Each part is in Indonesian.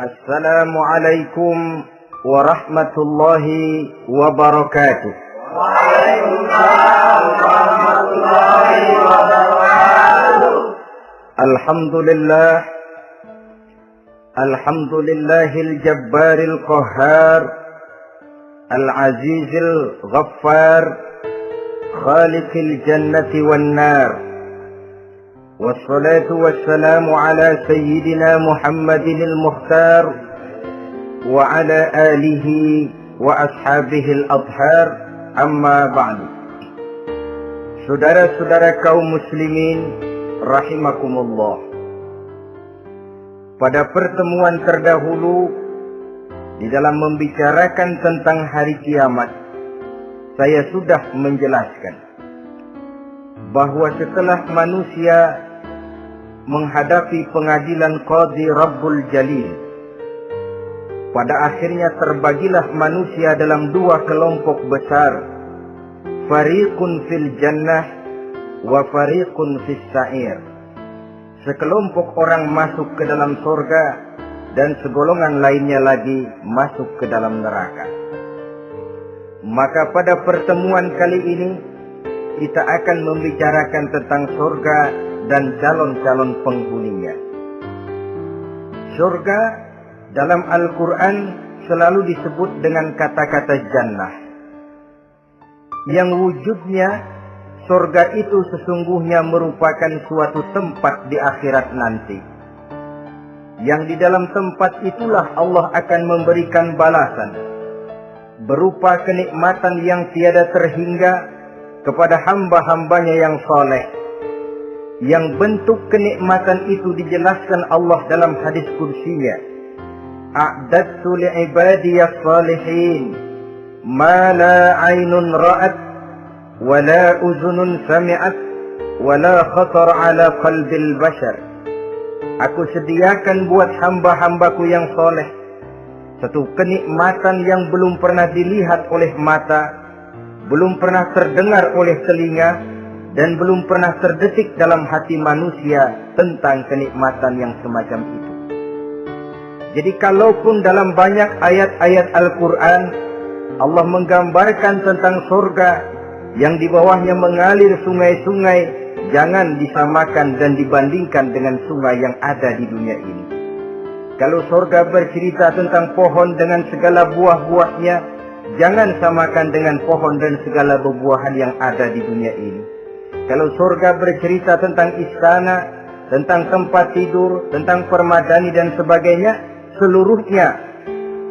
Assalamualaikum warahmatullahi wabarakatuh. Waalaikumsalam warahmatullahi wabarakatuh. Alhamdulillahil jabbaril qahhar, al-azizil ghaffar, khaliqil jannati wan nar. Wassalatu wassalamu ala sayyidina Muhammadinil mukhtar wa ala alihi wa ashabihil adhar, amma ba'du. Saudara-saudara kaum muslimin rahimakumullah. Pada pertemuan terdahulu di dalam membicarakan tentang hari kiamat, saya sudah menjelaskan bahwa setelah manusia menghadapi pengadilan Qadhi Rabbul Jalil, pada akhirnya terbagilah manusia dalam dua kelompok besar, fariqun fil jannah wa fariqun fis sa'ir. Sekelompok orang masuk ke dalam surga dan segolongan lainnya lagi masuk ke dalam neraka. Maka pada pertemuan kali ini kita akan membicarakan tentang surga dan calon-calon penghuninya. Surga dalam Al-Quran selalu disebut dengan kata-kata jannah, yang wujudnya surga itu sesungguhnya merupakan suatu tempat di akhirat nanti, yang di dalam tempat itulah Allah akan memberikan balasan berupa kenikmatan yang tiada terhingga kepada hamba-hambanya yang saleh, yang bentuk kenikmatan itu dijelaskan Allah dalam hadis kursinya, a'dadtu li'ibadiyas salihin ma la aynun ra'at wa la uzunun sami'at wa la khatar ala qalbil bashar. Aku sediakan buat hamba-hambaku yang soleh satu kenikmatan yang belum pernah dilihat oleh mata, belum pernah terdengar oleh telinga, dan belum pernah terdetik dalam hati manusia tentang kenikmatan yang semacam itu. Jadi kalaupun dalam banyak ayat-ayat Al-Quran Allah menggambarkan tentang surga yang di bawahnya mengalir sungai-sungai, jangan disamakan dan dibandingkan dengan sungai yang ada di dunia ini. Kalau surga bercerita tentang pohon dengan segala buah-buahnya, jangan samakan dengan pohon dan segala buah-buahan yang ada di dunia ini. Kalau surga bercerita tentang istana, tentang tempat tidur, tentang permadani dan sebagainya, seluruhnya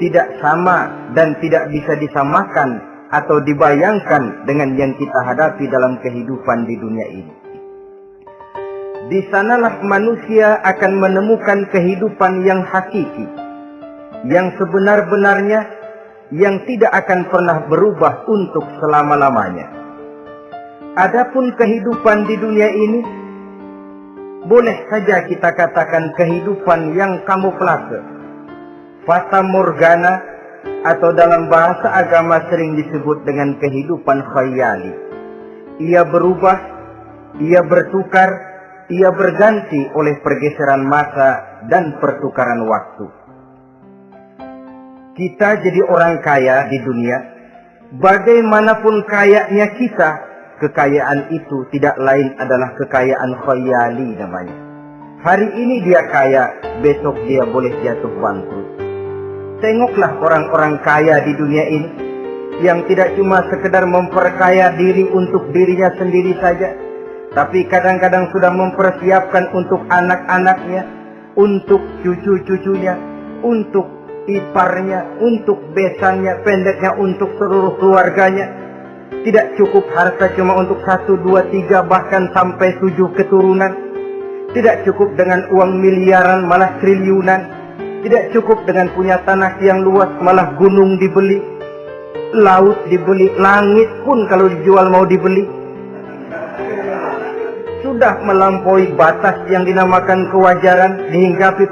tidak sama dan tidak bisa disamakan atau dibayangkan dengan yang kita hadapi dalam kehidupan di dunia ini. Di sanalah manusia akan menemukan kehidupan yang hakiki, yang sebenar-benarnya, yang tidak akan pernah berubah untuk selama-lamanya. Adapun kehidupan di dunia ini, boleh saja kita katakan kehidupan yang kamuflase, fata morgana, atau dalam bahasa agama sering disebut dengan kehidupan khayali. Ia berubah, ia bertukar, ia berganti oleh pergeseran masa dan pertukaran waktu. Kita jadi orang kaya di dunia, bagaimanapun kayanya kita, kekayaan itu tidak lain adalah kekayaan khayali namanya. Hari ini dia kaya, besok dia boleh jatuh bangkrut. Tengoklah orang-orang kaya di dunia ini, yang tidak cuma sekedar memperkaya diri untuk dirinya sendiri saja, tapi kadang-kadang sudah mempersiapkan untuk anak-anaknya, untuk cucu-cucunya, untuk iparnya, untuk besannya, pendeknya untuk seluruh keluarganya. Tidak cukup harta cuma untuk 1, 2, 3, bahkan sampai 7 keturunan. Tidak cukup dengan uang miliaran, malah triliunan. Tidak cukup dengan punya tanah yang luas, malah gunung dibeli, laut dibeli, langit pun kalau dijual mau dibeli. Sudah melampaui batas yang dinamakan kewajaran, dihinggapi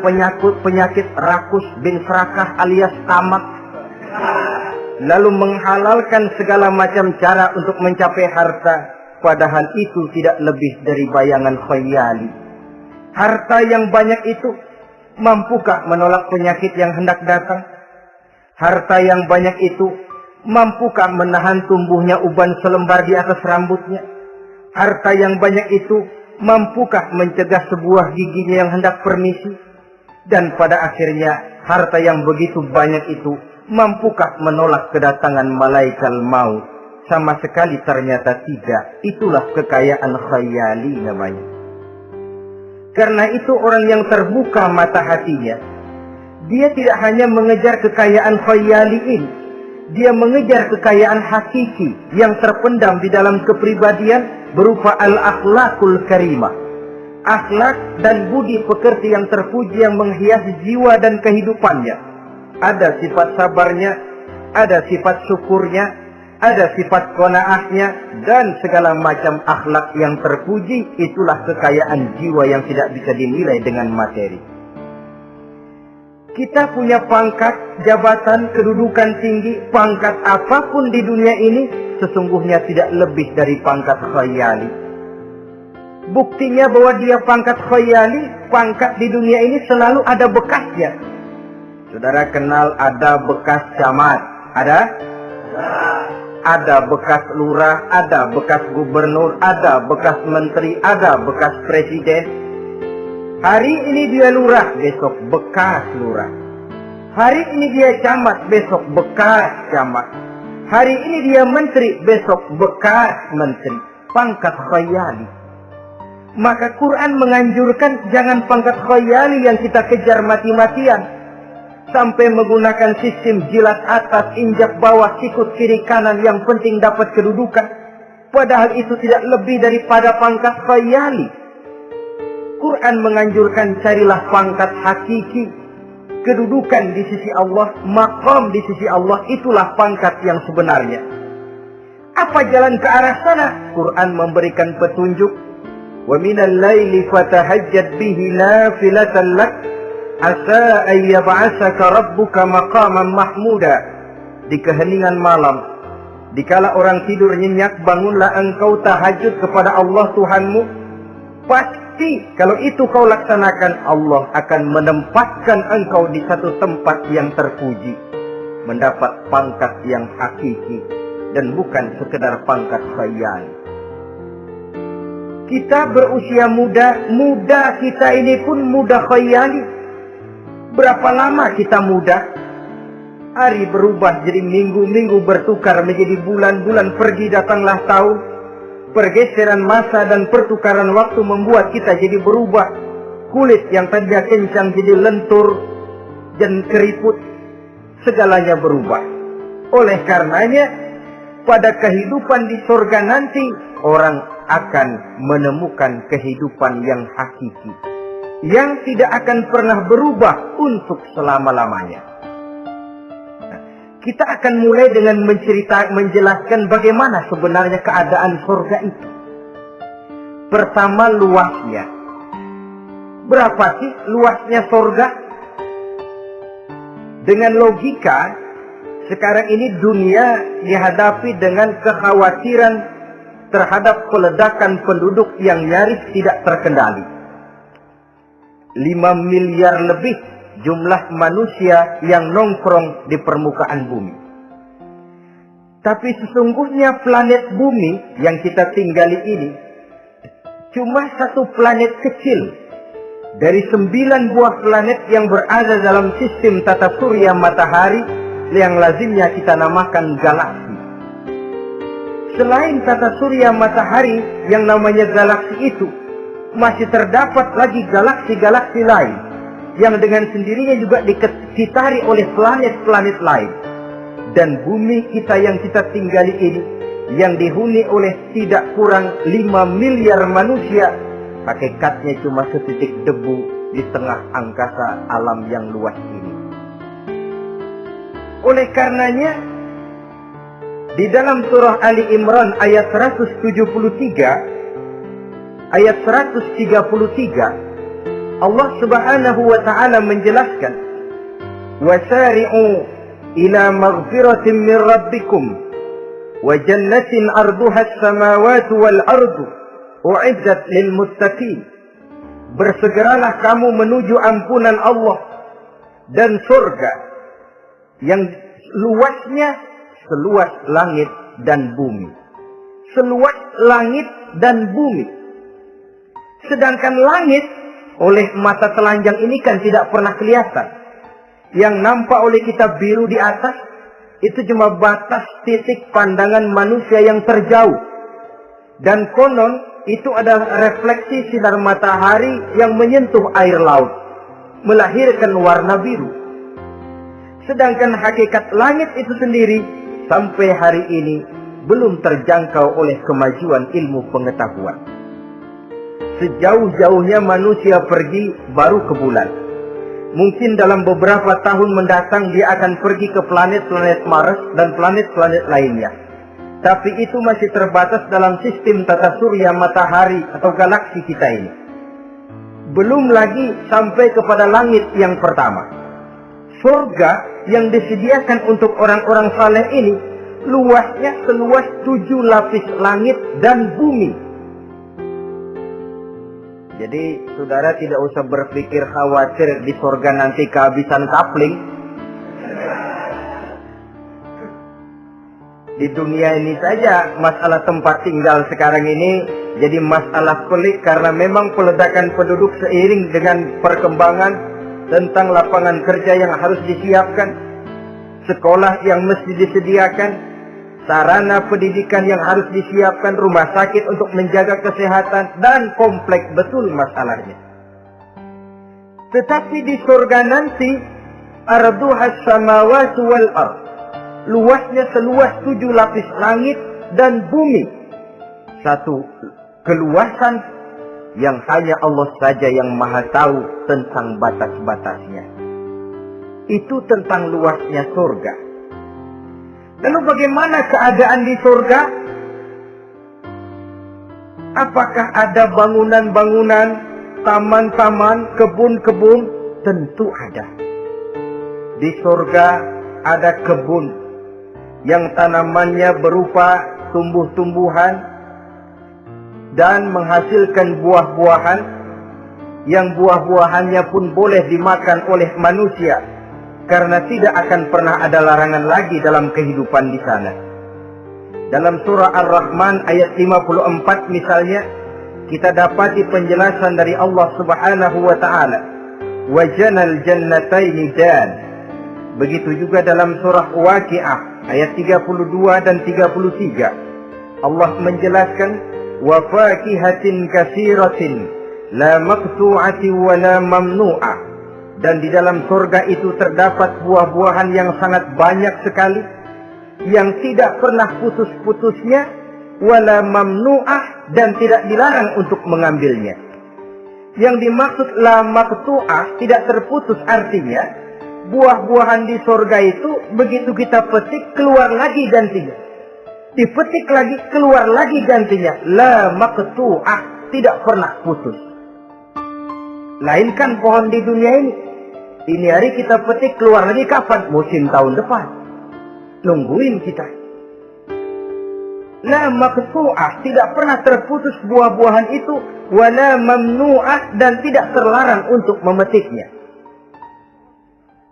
penyakit rakus bin serakah alias tamak. Lalu menghalalkan segala macam cara untuk mencapai harta, padahal itu tidak lebih dari bayangan khayali. Harta yang banyak itu mampukah menolak penyakit yang hendak datang? Harta yang banyak itu, mampukah menahan tumbuhnya uban selembar di atas rambutnya? Harta yang banyak itu, mampukah mencegah sebuah giginya yang hendak permisi? Dan pada akhirnya, harta yang begitu banyak itu, mampukah menolak kedatangan malaikat maut? Sama sekali ternyata tidak. Itulah kekayaan khayali namanya. Karena itu orang yang terbuka mata hatinya, dia tidak hanya mengejar kekayaan khayali ini, dia mengejar kekayaan hakiki yang terpendam di dalam kepribadian berupa al-akhlakul karimah. Akhlak dan budi pekerti yang terpuji yang menghiasi jiwa dan kehidupannya. Ada sifat sabarnya, ada sifat syukurnya, ada sifat qanaahnya, dan segala macam akhlak yang terpuji. Itulah kekayaan jiwa yang tidak bisa dinilai dengan materi. Kita punya pangkat, jabatan, kedudukan tinggi, pangkat apapun di dunia ini sesungguhnya tidak lebih dari pangkat khayali. Buktinya bahwa dia pangkat khayali, pangkat di dunia ini selalu ada bekasnya. Saudara kenal ada bekas camat? Ada? Ada bekas lurah, ada bekas gubernur, ada bekas menteri, ada bekas presiden. Hari ini dia lurah, besok bekas lurah. Hari ini dia camat, besok bekas camat. Hari ini dia menteri, besok bekas menteri. Pangkat khayali. Maka Quran menganjurkan jangan pangkat khayali yang kita kejar mati-matian. Sampai menggunakan sistem jilat atas, injak bawah, sikut kiri kanan, yang penting dapat kedudukan. Padahal itu tidak lebih daripada pangkat khayali. Quran menganjurkan carilah pangkat hakiki. Kedudukan di sisi Allah, maqam di sisi Allah, itulah pangkat yang sebenarnya. Apa jalan ke arah sana? Quran memberikan petunjuk. Wa minal laili fatahajjad bihi nafilatan lak. Asa ayyab'asaka rabbuka maqaman mahmuda. Di keheningan malam, dikala orang tidur nyenyak, bangunlah engkau tahajud kepada Allah Tuhanmu. Pasti kalau itu kau laksanakan, Allah akan menempatkan engkau di satu tempat yang terpuji, mendapat pangkat yang hakiki dan bukan sekedar pangkat khayal. Kita berusia muda kita ini pun muda khayali. Berapa lama kita muda? Hari berubah jadi minggu, minggu bertukar menjadi bulan, bulan pergi datanglah tahun. Pergeseran masa dan pertukaran waktu membuat kita jadi berubah. Kulit yang tadinya kencang jadi lentur dan keriput. Segalanya berubah. Oleh karenanya, pada kehidupan di surga nanti, orang akan menemukan kehidupan yang hakiki, yang tidak akan pernah berubah untuk selama-lamanya. Kita akan mulai dengan menjelaskan bagaimana sebenarnya keadaan surga itu. Pertama, luasnya. Berapa sih luasnya surga? Dengan logika, sekarang ini dunia dihadapi dengan kekhawatiran terhadap peledakan penduduk yang nyaris tidak terkendali. 5 miliar lebih jumlah manusia yang nongkrong di permukaan bumi. Tapi sesungguhnya planet bumi yang kita tinggali ini cuma satu planet kecil dari 9 buah planet yang berada dalam sistem tata surya matahari yang lazimnya kita namakan galaksi. Selain tata surya matahari yang namanya galaksi itu, masih terdapat lagi galaksi-galaksi lain yang dengan sendirinya juga dikitari oleh planet-planet lain. Dan bumi kita yang kita tinggali ini, yang dihuni oleh tidak kurang 5 miliar manusia, hakikatnya cuma setitik debu di tengah angkasa alam yang luas ini. Oleh karenanya, di dalam surah Ali Imran ayat 173, ayat 133, Allah Subhanahu wa taala menjelaskan, "Wasari'u ila maghfiratin min rabbikum wa jannatin arduha as-samawati wal ardu u'iddat lil muttaqin." bersegeralah kamu menuju ampunan Allah dan surga yang luasnya seluas langit dan bumi. Seluas langit dan bumi. Sedangkan langit oleh mata telanjang ini kan tidak pernah kelihatan. Yang nampak oleh kita biru di atas itu cuma batas titik pandangan manusia yang terjauh. Dan konon itu adalah refleksi sinar matahari yang menyentuh air laut, melahirkan warna biru. Sedangkan hakikat langit itu sendiri sampai hari ini belum terjangkau oleh kemajuan ilmu pengetahuan. Sejauh-jauhnya manusia pergi baru ke bulan. Mungkin dalam beberapa tahun mendatang dia akan pergi ke planet-planet Mars dan planet-planet lainnya. Tapi itu masih terbatas dalam sistem tata surya matahari atau galaksi kita ini. Belum lagi sampai kepada langit yang pertama. Surga yang disediakan untuk orang-orang saleh ini luasnya seluas 7 lapis langit dan bumi. Jadi saudara tidak usah berpikir khawatir di surga nanti kehabisan kapling. Di dunia ini saja masalah tempat tinggal sekarang ini jadi masalah pelik karena memang peledakan penduduk seiring dengan perkembangan tentang lapangan kerja yang harus disiapkan, sekolah yang mesti disediakan, sarana pendidikan yang harus disiapkan, rumah sakit untuk menjaga kesehatan, dan kompleks betul masalahnya. Tetapi di surga nanti, arduhas samawati wal ard, luasnya seluas 7 lapis langit dan bumi. Satu keluasan yang hanya Allah saja yang maha tahu tentang batas-batasnya. Itu tentang luasnya surga. Lalu bagaimana keadaan di surga? Apakah ada bangunan-bangunan, taman-taman, kebun-kebun? Tentu ada. Di surga ada kebun yang tanamannya berupa tumbuh-tumbuhan dan menghasilkan buah-buahan yang buah-buahannya pun boleh dimakan oleh manusia karena tidak akan pernah ada larangan lagi dalam kehidupan di sana. Dalam surah Ar-Rahman ayat 54 misalnya kita dapati penjelasan dari Allah Subhanahu wa taala, "Wajanal jannataini dan." Begitu juga dalam surah Waqiah ayat 32 dan 33. Allah menjelaskan, "Wa fakihatin katsiratin la maqtu'atin wa la mamnu'ah." Dan di dalam surga itu terdapat buah-buahan yang sangat banyak sekali yang tidak pernah putus-putusnya, wala mamnu'ah, dan tidak dilarang untuk mengambilnya. Yang dimaksud la maqtu'ah, tidak terputus, artinya buah-buahan di surga itu begitu kita petik keluar lagi gantinya. Dipetik lagi keluar lagi gantinya. La maqtu'ah, tidak pernah putus. Lain kan pohon di dunia ini. Ini hari kita petik keluar lagi kapan? Musim tahun depan. Nungguin kita. La maqtu'ah, tidak pernah terputus buah-buahan itu, wala mamnu'ah, dan tidak terlarang untuk memetiknya.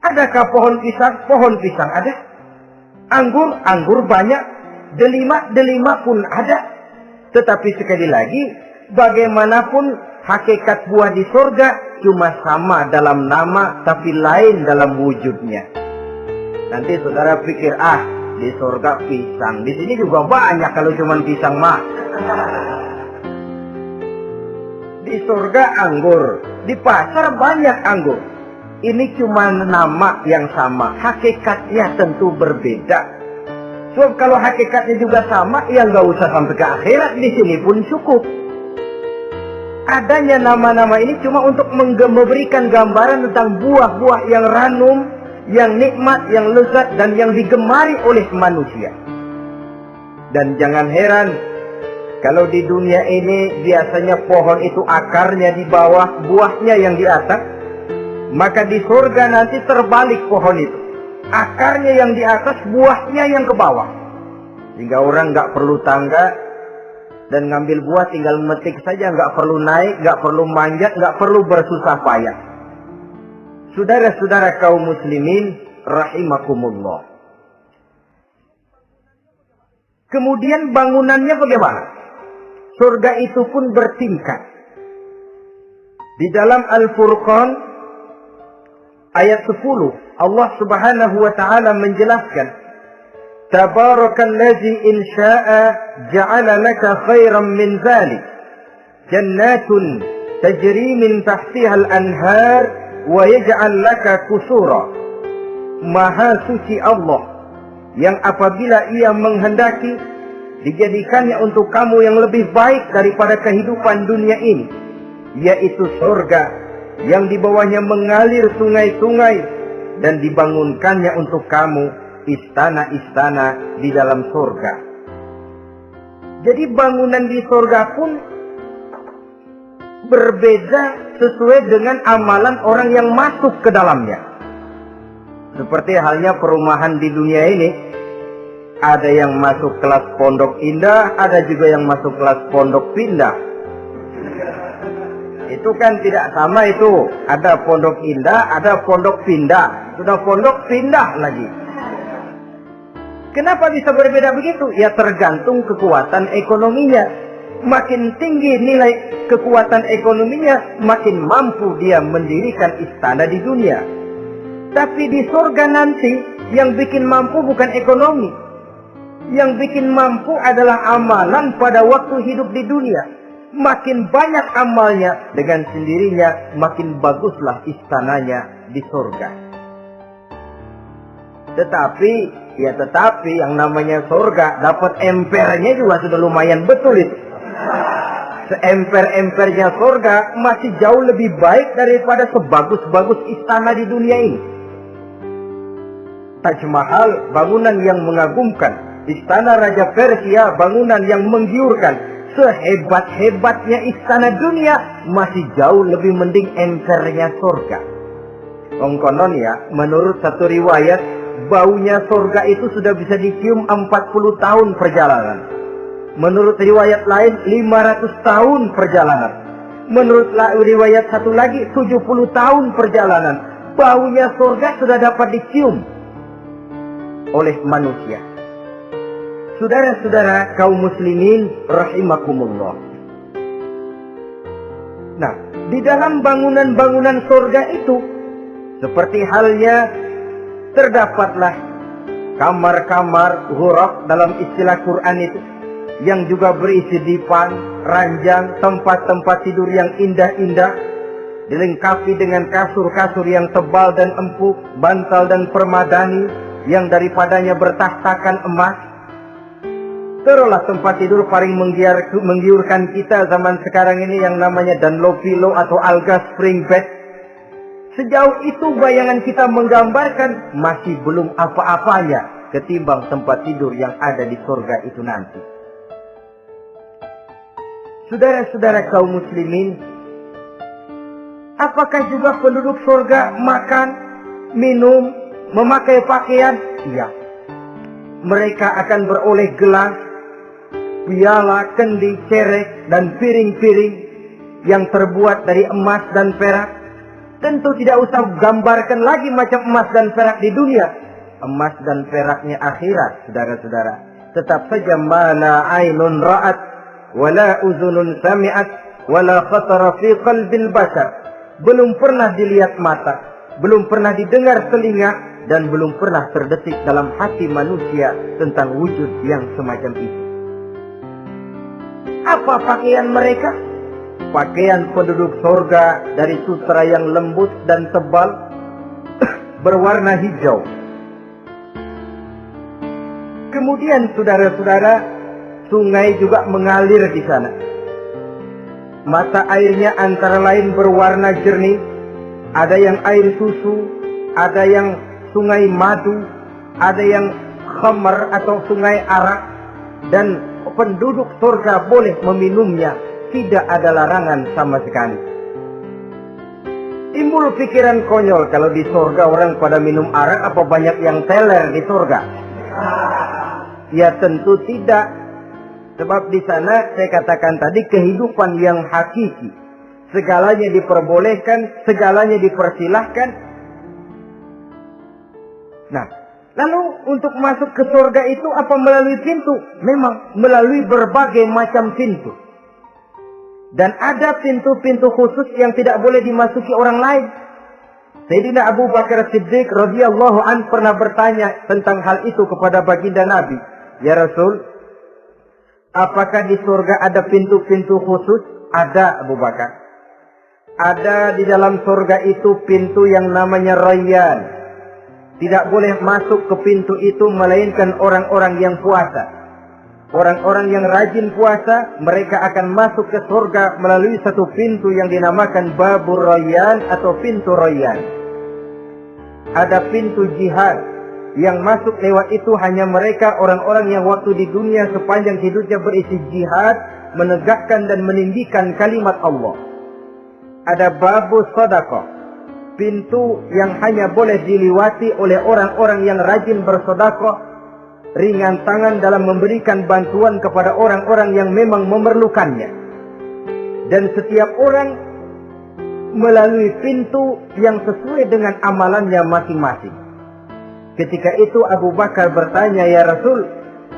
Adakah pohon pisang? Pohon pisang ada. Anggur? Anggur banyak. Delima pun ada. Tetapi sekali lagi, bagaimanapun hakikat buah di surga cuma sama dalam nama tapi lain dalam wujudnya. Nanti saudara pikir, di surga pisang, di sini juga banyak kalau cuma pisang mah. Di surga anggur, di pasar banyak anggur. Ini cuma nama yang sama, hakikatnya tentu berbeda. So kalau hakikatnya juga sama, ya nggak usah sampai ke akhirat, di sini pun cukup. Adanya nama-nama ini cuma untuk memberikan gambaran tentang buah-buah yang ranum, yang nikmat, yang lezat, dan yang digemari oleh manusia. Dan jangan heran, kalau di dunia ini biasanya pohon itu akarnya di bawah, buahnya yang di atas, maka di surga nanti terbalik pohon itu. Akarnya yang di atas, buahnya yang ke bawah. Sehingga orang nggak perlu tangga, Dan ngambil buah tinggal metik saja, nggak perlu naik, nggak perlu manjat, nggak perlu bersusah payah. Saudara-saudara kaum muslimin rahimakumullah. Kemudian bangunannya bagaimana? Surga itu pun bertingkat. Di dalam Al-Furqan ayat 10, Allah Subhanahu wa taala menjelaskan, Tabarakalladzi in syaa'a ja'ala laka khairan min dzalik jannatun tajri min tahtiha al-anhar wa yaj'al laka qusura. Maha suci Allah yang apabila Ia menghendaki dijadikannya untuk kamu yang lebih baik daripada kehidupan dunia ini, yaitu surga yang di bawahnya mengalir sungai-sungai, dan dibangunkannya untuk kamu istana-istana di dalam surga. Jadi bangunan di surga pun berbeda sesuai dengan amalan orang yang masuk ke dalamnya. Seperti halnya perumahan di dunia ini, ada yang masuk kelas pondok indah, ada juga yang masuk kelas pondok pindah. Itu kan tidak sama itu. Ada pondok indah, ada pondok pindah. Sudah pondok pindah lagi. Kenapa bisa berbeda begitu? Ya tergantung kekuatan ekonominya. Makin tinggi nilai kekuatan ekonominya, makin mampu dia mendirikan istana di dunia. Tapi di surga nanti, yang bikin mampu bukan ekonomi. Yang bikin mampu adalah amalan pada waktu hidup di dunia. Makin banyak amalnya, dengan sendirinya makin baguslah istananya di surga. Tetapi yang namanya surga, dapat empernya juga sudah lumayan betul itu. Seemper-empernya surga masih jauh lebih baik daripada sebagus-bagus istana di dunia ini. Taj Mahal, bangunan yang mengagumkan. Istana Raja Persia, bangunan yang menggiurkan. Sehebat-hebatnya istana dunia, masih jauh lebih mending empernya surga. Konon ya, menurut satu riwayat, baunya surga itu sudah bisa dicium 40 tahun perjalanan. Menurut riwayat lain 500 tahun perjalanan. Menurut riwayat satu lagi 70 tahun perjalanan. Baunya surga sudah dapat dicium oleh manusia. Saudara-saudara kaum muslimin rahimakumullah. Nah, di dalam bangunan-bangunan surga itu, seperti halnya terdapatlah kamar-kamar ghuraf dalam istilah Quran itu, yang juga berisi dipan, ranjang, tempat-tempat tidur yang indah-indah, dilengkapi dengan kasur-kasur yang tebal dan empuk, bantal dan permadani yang daripadanya bertahtakan emas. Terulah tempat tidur paling menggiurkan kita zaman sekarang ini yang namanya Dunlopillow atau Alga Spring Bed. Sejauh itu bayangan kita menggambarkan masih belum apa-apanya ketimbang tempat tidur yang ada di surga itu nanti. Saudara-saudara kaum muslimin, apakah juga penduduk surga makan, minum, memakai pakaian? Iya. Mereka akan beroleh gelas, piala, kendi, cerek, dan piring-piring yang terbuat dari emas dan perak. Tentu tidak usah gambarkan lagi macam emas dan perak di dunia. Emas dan peraknya akhirat, saudara-saudara. Tetap saja mana ainun ra'at, wala uzunun sami'at, wala khatara fi qalbil bashar. Belum pernah dilihat mata, belum pernah didengar telinga, dan belum pernah terdetik dalam hati manusia tentang wujud yang semacam itu. Apa pakaian mereka? Pakaian penduduk surga dari sutra yang lembut dan tebal berwarna hijau. Kemudian saudara-saudara, sungai juga mengalir di sana. Mata airnya antara lain berwarna jernih, ada yang air susu, ada yang sungai madu, ada yang khamar atau sungai arak, dan penduduk surga boleh meminumnya, tidak ada larangan sama sekali. Timbul pikiran konyol, kalau di surga orang pada minum arak, apa banyak yang teler di surga? Ya tentu tidak. Sebab di sana saya katakan tadi kehidupan yang hakiki. Segalanya diperbolehkan, segalanya dipersilahkan. Nah, lalu untuk masuk ke surga itu apa melalui pintu? Memang melalui berbagai macam pintu. Dan ada pintu-pintu khusus yang tidak boleh dimasuki orang lain. Sayyidina Abu Bakar Siddiq radhiyallahu an pernah bertanya tentang hal itu kepada baginda Nabi. Ya Rasul, apakah di surga ada pintu-pintu khusus? Ada, Abu Bakar. Ada di dalam surga itu pintu yang namanya Rayyan. Tidak boleh masuk ke pintu itu melainkan orang-orang yang puasa. Orang-orang yang rajin puasa, mereka akan masuk ke surga melalui satu pintu yang dinamakan Babur Rayyan atau pintu Rayyan. Ada pintu jihad yang masuk lewat itu hanya mereka orang-orang yang waktu di dunia sepanjang hidupnya berisi jihad, menegakkan dan meninggikan kalimat Allah. Ada Babus Sadaqah, pintu yang hanya boleh dilewati oleh orang-orang yang rajin bersedekah, ringan tangan dalam memberikan bantuan kepada orang-orang yang memang memerlukannya. Dan setiap orang melalui pintu yang sesuai dengan amalannya masing-masing. Ketika itu Abu Bakar bertanya, ya Rasul,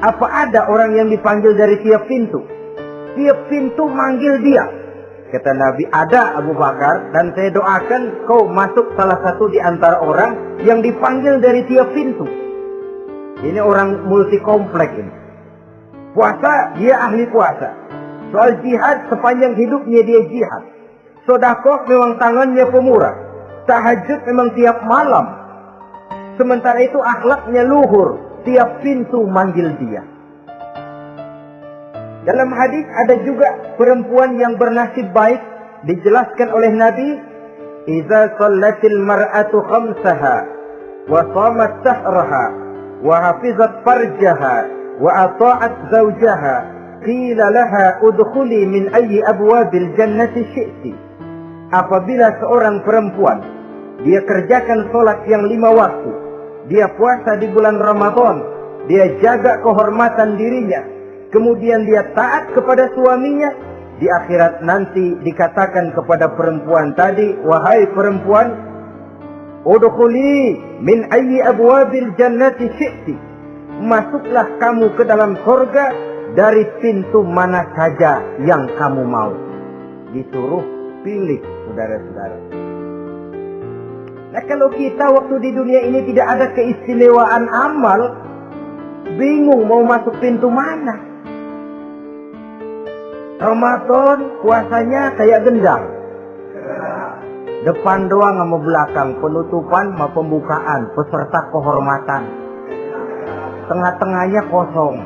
apa ada orang yang dipanggil dari tiap pintu? Tiap pintu manggil dia. Kata Nabi, ada Abu Bakar, dan saya doakan kau masuk salah satu di antara orang yang dipanggil dari tiap pintu. Ini orang multi komplek ini. Puasa, dia ahli puasa. Soal jihad, sepanjang hidupnya dia jihad. Sedekah memang tangannya pemurah. Tahajud memang tiap malam. Sementara itu akhlaknya luhur. Tiap pintu manggil dia. Dalam hadis ada juga perempuan yang bernasib baik. Dijelaskan oleh Nabi, "Iza sallatil mar'atu khamsaha wa shamat sahraha wa hafizat farjaha wa ata'at zawjaha qila laha udkhuli min ayyi abwabil jannati syi'ti." Apabila seorang perempuan dia kerjakan sholat yang 5 waktu, dia puasa di bulan Ramadan, dia jaga kehormatan dirinya, kemudian dia taat kepada suaminya, di akhirat nanti dikatakan kepada perempuan tadi, wahai perempuan, udkhuli min ayyi abwabil jannati syi'ti, masuklah kamu ke dalam surga dari pintu mana saja yang kamu mau. Disuruh pilih, saudara-saudara. Nah, kalau kita waktu di dunia ini tidak ada keistimewaan amal, bingung mau masuk pintu mana. Ramadan puasanya kayak gendang. Depan doang sama belakang, penutupan sama pembukaan, peserta kehormatan. Tengah-tengahnya kosong.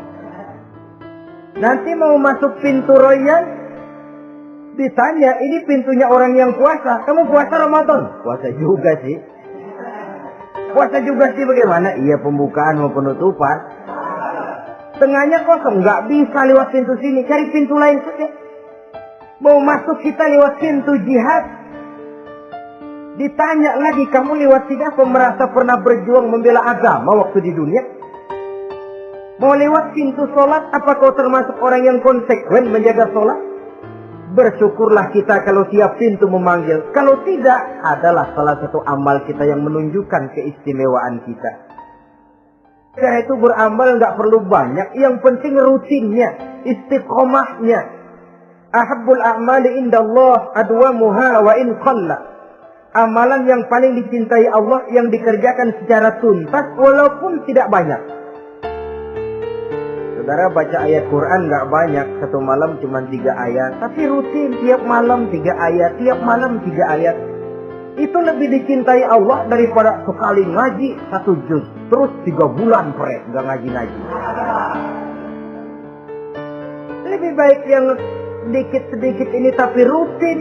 Nanti mau masuk pintu Rayyan, ditanya, ini pintunya orang yang puasa. Kamu puasa Ramadan? Puasa juga sih. Puasa juga sih bagaimana? Iya, pembukaan mau penutupan. Tengahnya kosong, nggak bisa lewat pintu sini. Cari pintu lain saja. Mau masuk kita lewat pintu jihad. Ditanya lagi, kamu lewat sini apa merasa pernah berjuang membela agama waktu di dunia? Mau lewat pintu sholat, apa kau termasuk orang yang konsekuen menjaga sholat? Bersyukurlah kita kalau tiap pintu memanggil. Kalau tidak, adalah salah satu amal kita yang menunjukkan keistimewaan kita. Karena itu beramal nggak perlu banyak. Yang penting rutinnya, istiqomahnya. Ahabbul a'mali indallah adwamuha wa in qalla. Amalan yang paling dicintai Allah yang dikerjakan secara tuntas walaupun tidak banyak. Saudara baca ayat Quran nggak banyak, satu malam cuma 3 ayat, tapi rutin tiap malam 3 ayat, tiap malam 3 ayat. Itu lebih dicintai Allah daripada sekali ngaji 1 juz, terus 3 bulan nggak ngaji-ngaji. Lebih baik yang sedikit-sedikit ini tapi rutin,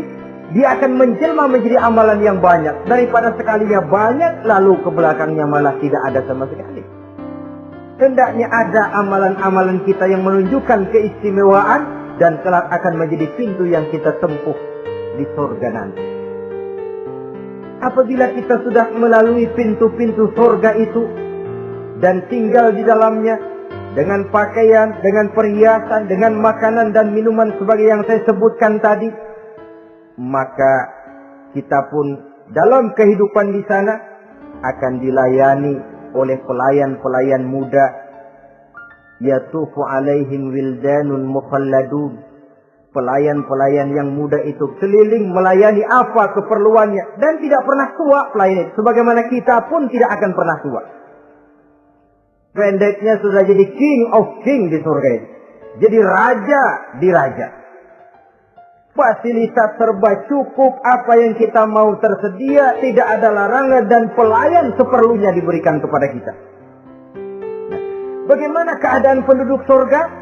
dia akan menjelma menjadi amalan yang banyak daripada sekalinya banyak lalu ke belakangnya malah tidak ada sama sekali. Hendaknya ada amalan-amalan kita yang menunjukkan keistimewaan dan kelak akan menjadi pintu yang kita tempuh di surga nanti. Apabila kita sudah melalui pintu-pintu surga itu dan tinggal di dalamnya, dengan pakaian, dengan perhiasan, dengan makanan dan minuman sebagai yang saya sebutkan tadi, maka kita pun dalam kehidupan di sana akan dilayani oleh pelayan-pelayan muda. Yatufu alaihim wildanun mukhalladun. Pelayan-pelayan yang muda itu keliling melayani apa keperluannya dan tidak pernah tua pelayan itu, sebagaimana kita pun tidak akan pernah tua. Pendeknya sudah jadi king of king di surga ini, jadi raja di raja. Fasilitas serba cukup, apa yang kita mau tersedia, tidak ada larangan dan pelayan seperlunya diberikan kepada kita. Nah, bagaimana keadaan penduduk surga?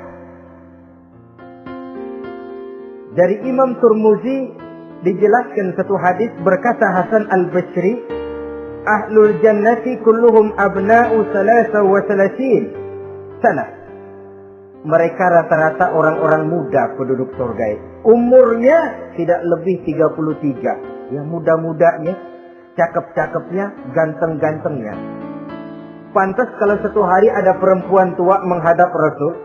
Dari Imam Turmuzi dijelaskan satu hadis, berkata Hasan al-Basri, ahlul jannati kulluhum abna'u 33 sana. Mereka rata-rata orang-orang muda penduduk surga itu. Umurnya tidak lebih 33. Yang muda-mudanya, cakep-cakepnya, ganteng-gantengnya. Pantas kalau satu hari ada perempuan tua menghadap Rasul.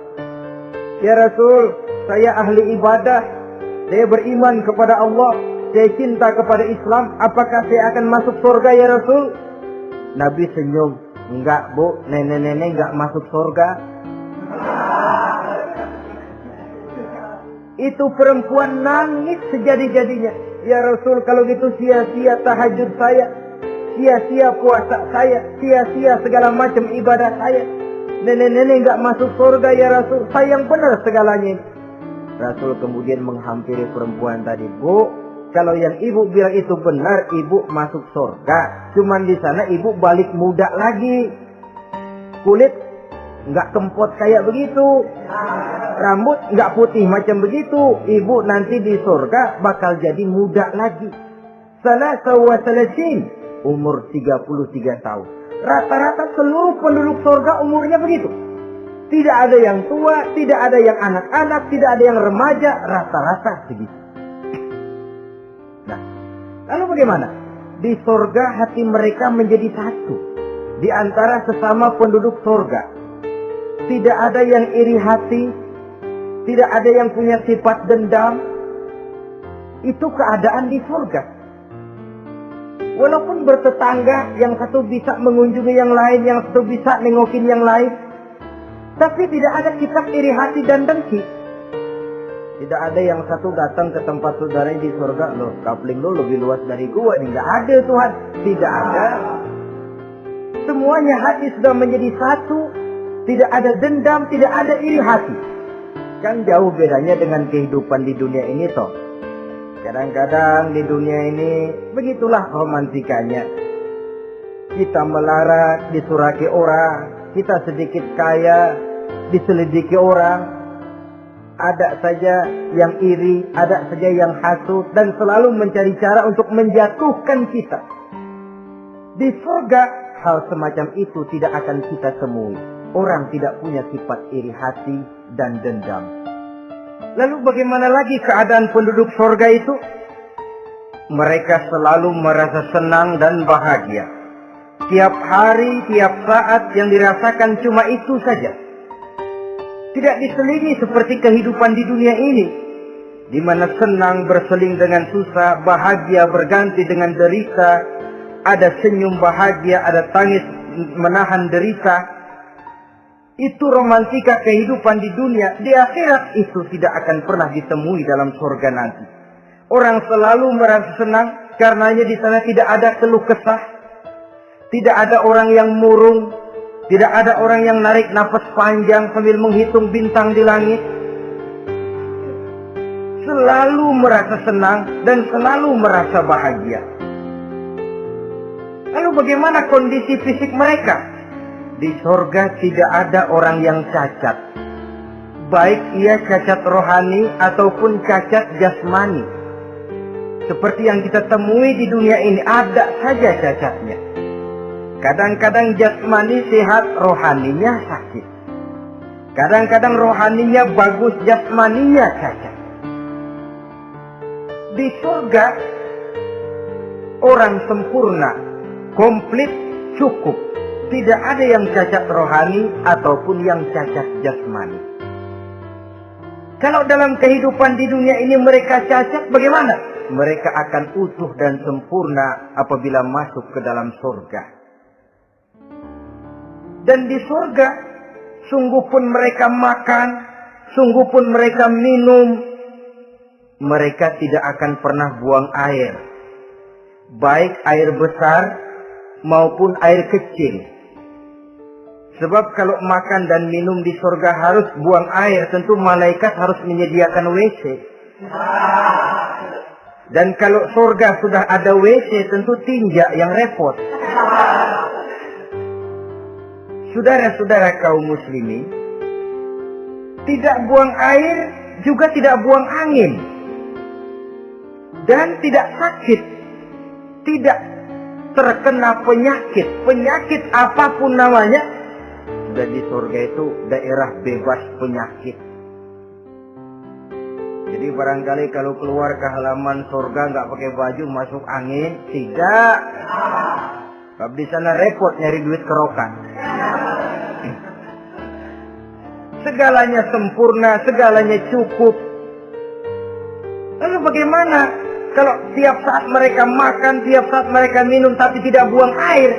Ya Rasul, saya ahli ibadah. Saya beriman kepada Allah. Saya cinta kepada Islam. Apakah saya akan masuk surga ya Rasul? Nabi senyum. Enggak bu, nenek-nenek enggak masuk surga. Itu perempuan nangis sejadi-jadinya. Ya Rasul, kalau gitu sia-sia tahajud saya, sia-sia puasa saya, sia-sia segala macam ibadah saya. Nenek-nenek enggak masuk surga ya Rasul. Saya yang benar segalanya. Rasul kemudian menghampiri perempuan tadi. Bu, kalau yang ibu bilang itu benar, ibu masuk surga. Cuman di sana ibu balik muda lagi. Kulit nggak kempot kayak begitu. Rambut nggak putih macam begitu. Ibu nanti di surga bakal jadi muda lagi. Salasa wa salasin, umur 33 tahun. Rata-rata seluruh penduduk surga umurnya begitu. Tidak ada yang tua, tidak ada yang anak-anak, tidak ada yang remaja, rata-rata segitu. Nah, lalu bagaimana? Di surga hati mereka menjadi satu. Di antara sesama penduduk surga. Tidak ada yang iri hati, tidak ada yang punya sifat dendam. Itu keadaan di surga. Walaupun bertetangga, yang satu bisa mengunjungi yang lain, yang satu bisa nengokin yang lain. Tapi tidak ada sifat iri hati dan dengki. Tidak ada yang satu datang ke tempat saudaranya di surga. Loh, kapling lo lebih luas dari gua. Ini nggak ada Tuhan. Tidak ada. Semuanya hati sudah menjadi satu. Tidak ada dendam, tidak ada iri hati. Kan jauh bedanya dengan kehidupan di dunia ini toh. Kadang-kadang di dunia ini begitulah romantikanya. Kita melarat, disuraki orang. Kita sedikit kaya, diselidiki orang. Ada saja yang iri, ada saja yang hasut, dan selalu mencari cara untuk menjatuhkan kita. Di surga, hal semacam itu tidak akan kita temui. Orang tidak punya sifat iri hati dan dendam. Lalu bagaimana lagi keadaan penduduk surga itu? Mereka selalu merasa senang dan bahagia. Tiap hari, tiap saat yang dirasakan cuma itu saja. Tidak diselingi seperti kehidupan di dunia ini, di mana senang berseling dengan susah, bahagia berganti dengan derita, ada senyum bahagia, ada tangis menahan derita. Itu romantika kehidupan di dunia. Di akhirat itu tidak akan pernah ditemui dalam surga nanti. Orang selalu merasa senang karenanya di sana tidak ada keluh kesah. Tidak ada orang yang murung. Tidak ada orang yang narik nafas panjang sambil menghitung bintang di langit. Selalu merasa senang dan selalu merasa bahagia. Lalu bagaimana kondisi fisik mereka? Di surga tidak ada orang yang cacat. Baik ia cacat rohani ataupun cacat jasmani. Seperti yang kita temui di dunia ini, ada saja cacatnya. Kadang-kadang jasmani sehat, rohaninya sakit. Kadang-kadang rohaninya bagus, jasmaninya cacat. Di surga, orang sempurna, komplit, cukup. Tidak ada yang cacat rohani ataupun yang cacat jasmani. Kalau dalam kehidupan di dunia ini mereka cacat, bagaimana? Mereka akan utuh dan sempurna apabila masuk ke dalam surga. Dan di surga, sungguh pun mereka makan, sungguh pun mereka minum, mereka tidak akan pernah buang air. Baik air besar maupun air kecil. Sebab kalau makan dan minum di surga harus buang air, tentu malaikat harus menyediakan WC. Dan kalau surga sudah ada WC, tentu tinja yang repot. Saudara-saudara kaum muslimin, tidak buang air, juga tidak buang angin. Dan tidak sakit, tidak terkena penyakit. Penyakit apapun namanya, dan di surga itu daerah bebas penyakit. Jadi barangkali kalau keluar ke halaman surga nggak pakai baju masuk angin, tidak. Sebab di sana repot nyari duit kerokan. Segalanya sempurna, segalanya cukup. Lalu bagaimana kalau tiap saat mereka makan, tiap saat mereka minum tapi tidak buang air?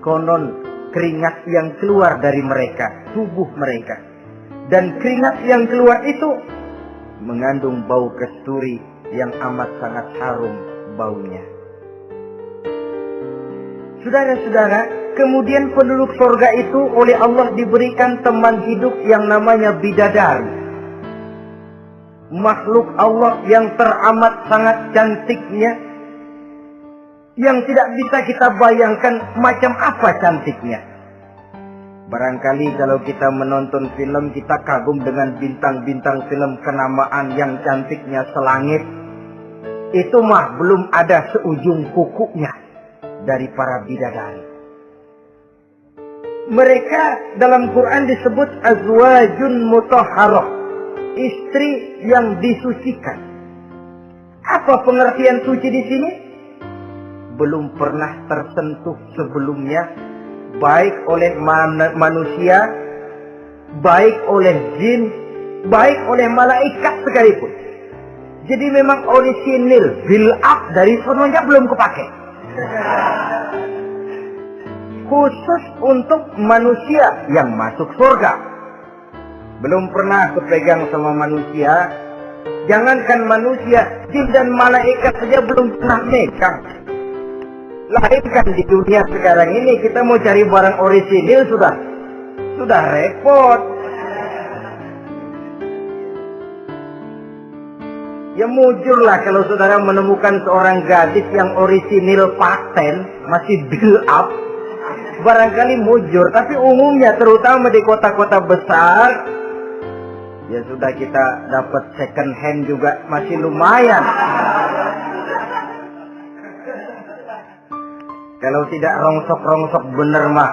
Konon keringat yang keluar dari mereka, tubuh mereka. Dan keringat yang keluar itu mengandung bau kasturi yang amat sangat harum baunya. Saudara-saudara, kemudian penduduk surga itu oleh Allah diberikan teman hidup yang namanya bidadari. Makhluk Allah yang teramat sangat cantiknya, yang tidak bisa kita bayangkan macam apa cantiknya. Barangkali kalau kita menonton film, kita kagum dengan bintang-bintang film kenamaan yang cantiknya selangit. Itu mah belum ada seujung kukunya dari para bidadari. Mereka dalam Quran disebut azwajun mutahharah, istri yang disucikan. Apa pengertian suci di sini? Belum pernah tersentuh sebelumnya, baik oleh manusia, baik oleh jin, baik oleh malaikat sekalipun. Jadi memang orisinil, build up dari sononya belum kepake. Khusus untuk manusia yang masuk surga. Belum pernah kepegang sama manusia. Jangankan manusia, jin dan malaikat saja belum pernah megang. Lahirkan di dunia sekarang ini kita mau cari barang orisinil sudah repot. Ya mujurlah kalau saudara menemukan seorang gadis yang orisinil paten, masih build up, barangkali mujur. Tapi umumnya terutama di kota-kota besar, ya sudah kita dapat second hand juga masih lumayan. Kalau tidak rongsok-rongsok bener mah.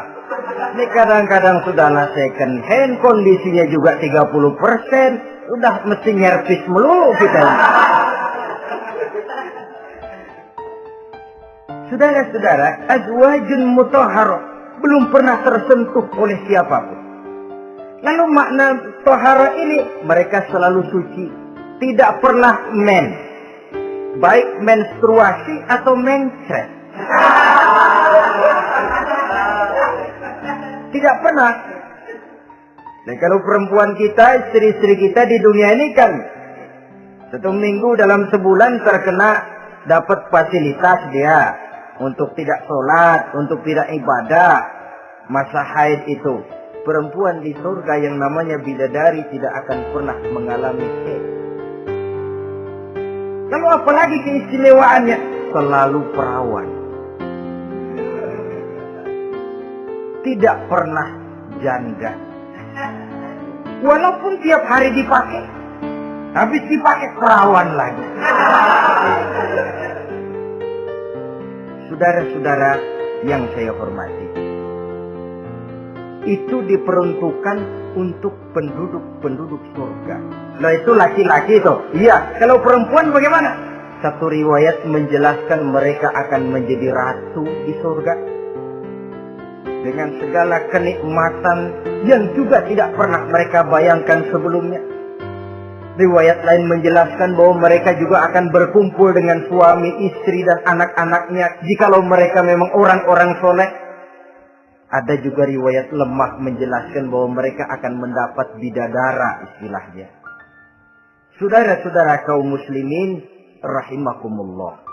Ini kadang-kadang sudahlah second hand, kondisinya juga 30%. Udah mesti nyervis melulu kita. Saudara-saudara, azwajun mutahharah, belum pernah tersentuh oleh siapapun. Lalu makna tahara ini, mereka selalu suci. Tidak pernah men. Baik menstruasi atau mencret. Tidak pernah. Dan kalau perempuan kita, istri-istri kita di dunia ini kan 1 minggu dalam sebulan terkena dapat fasilitas dia untuk tidak sholat, untuk tidak ibadah, masa haid itu. Perempuan di surga yang namanya bidadari tidak akan pernah mengalami haid. Lalu apalagi keistimewaannya? Selalu perawan. Tidak pernah janda. Walaupun tiap hari dipakai, habis dipakai perawan lagi. Saudara-saudara yang saya hormati, itu diperuntukkan untuk penduduk-penduduk surga. Nah itu laki-laki itu. Iya, kalau perempuan bagaimana? Satu riwayat menjelaskan mereka akan menjadi ratu di surga. dengan segala kenikmatan yang juga tidak pernah mereka bayangkan sebelumnya. Riwayat lain menjelaskan bahwa mereka juga akan berkumpul dengan suami, istri, dan anak-anaknya jikalau mereka memang orang-orang soleh. Ada juga riwayat lemah menjelaskan bahwa mereka akan mendapat bidadara istilahnya. Saudara-saudara kaum muslimin rahimakumullah.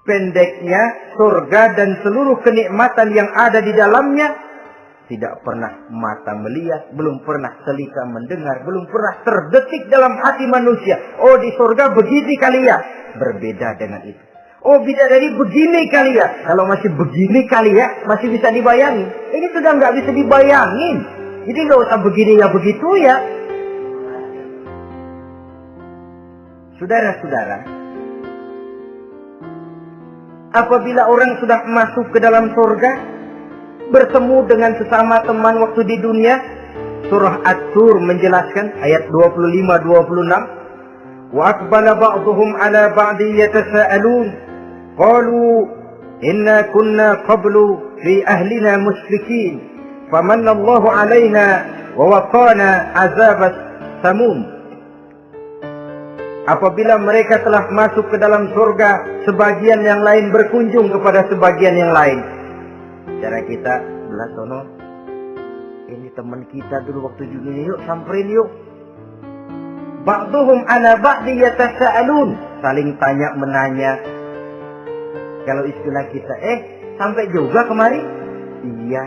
Pendeknya, surga dan seluruh kenikmatan yang ada di dalamnya tidak pernah mata melihat, belum pernah telinga mendengar, belum pernah terdetik dalam hati manusia. Oh, di surga begini kali ya. Berbeda dengan itu. Oh, bidadari begini kali ya. Kalau masih begini kali ya, masih bisa dibayangin. Ini sudah nggak bisa dibayangin. Jadi nggak usah begini ya begitu ya. Saudara-saudara, apabila orang sudah masuk ke dalam surga, bertemu dengan sesama teman waktu di dunia, surah At-Tur menjelaskan ayat 25-26, wa aqbala ba'dhum 'ala ba'din yatasaalun qalu inna kunna qablu fi ahlina musyrikin famanna Allahu 'alaina wa waqana 'adzabas samum. Apabila mereka telah masuk ke dalam surga, sebagian yang lain berkunjung kepada sebagian yang lain. Cara kita belah sono, ini teman kita dulu waktu di dunia, yuk samperin yuk. Ba'duhum ala ba'di yatasaalun, saling tanya menanya. Kalau istilah kita, sampai juga kemari? Iya.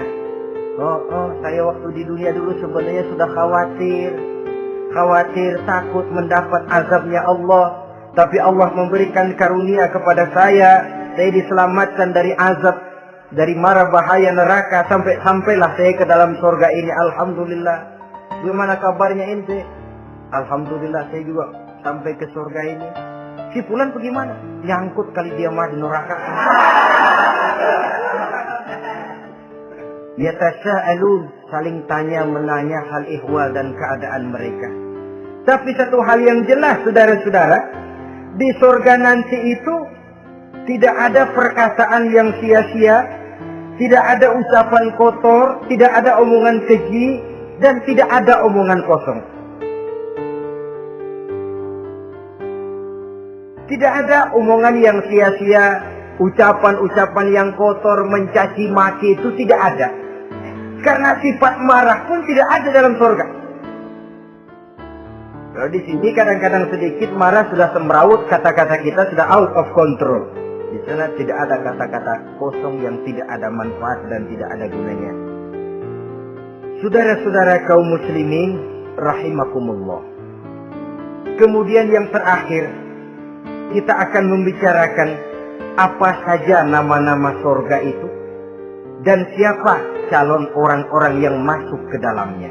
Saya waktu di dunia dulu sebenarnya sudah khawatir takut mendapat azabnya Allah, tapi Allah memberikan karunia kepada saya diselamatkan dari azab, dari mara bahaya neraka, sampailah saya ke dalam surga ini. Alhamdulillah. Gimana kabarnya ente? Alhamdulillah saya juga sampai ke surga ini. Si fulan bagaimana? Nyangkut kali dia mah di neraka. Yatasaalun, saling tanya menanya hal ihwal dan keadaan mereka. Tapi satu hal yang jelas, saudara-saudara, di surga nanti itu tidak ada perkataan yang sia-sia, tidak ada ucapan kotor, tidak ada omongan keji, dan tidak ada omongan kosong. Tidak ada omongan yang sia-sia, ucapan-ucapan yang kotor, mencaci maki, itu tidak ada. Karena sifat marah pun tidak ada dalam surga. Kalau di sini kadang-kadang sedikit marah sudah semrawut, kata-kata kita sudah out of control. Di sana tidak ada kata-kata kosong yang tidak ada manfaat dan tidak ada gunanya. Saudara-saudara kaum muslimin rahimakumullah. Kemudian yang terakhir, kita akan membicarakan apa saja nama-nama surga itu dan siapa calon orang-orang yang masuk ke dalamnya.